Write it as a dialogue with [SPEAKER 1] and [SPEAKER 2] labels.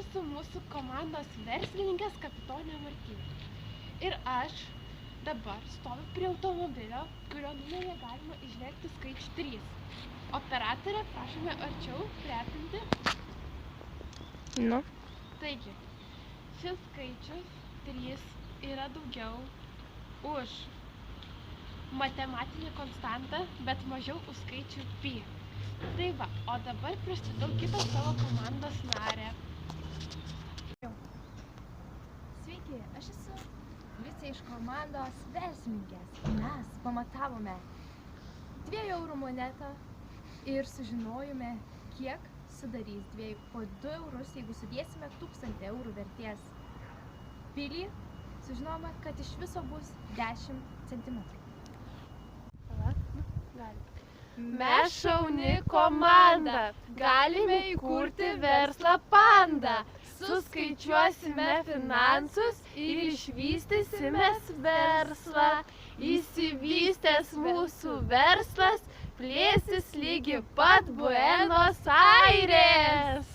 [SPEAKER 1] esu mūsų komandos verslininkės Kapitonė Martynė. Ir aš dabar stoviu prie automobilio, kurio numeryje galima įžvelgti skaičių 3. Operatorė, prašome arčiau priartinti.
[SPEAKER 2] Nu.
[SPEAKER 1] Taigi, šis skaičius 3 yra daugiau už matematinę konstantą, bet mažiau už skaičių pi. Tai va, o dabar pristatau kitą savo komandos narę.
[SPEAKER 3] Sveiki, aš esu Liucija iš komandos verslininkės. Mes pamatavome 2 eurų monetą ir sužinojome, kiek sudarys po 2 eurus, jeigu sudėsime 1000 eurų vertės pilį. Sužinojome, kad iš viso bus 10 centimetrų.
[SPEAKER 1] Mes šauni komanda, galime įkurti verslą Panda. Suskaičiuosime finansus ir išvystysime verslą. Išsivystęs mūsų verslas plėsis lygi pat Buenos Aires.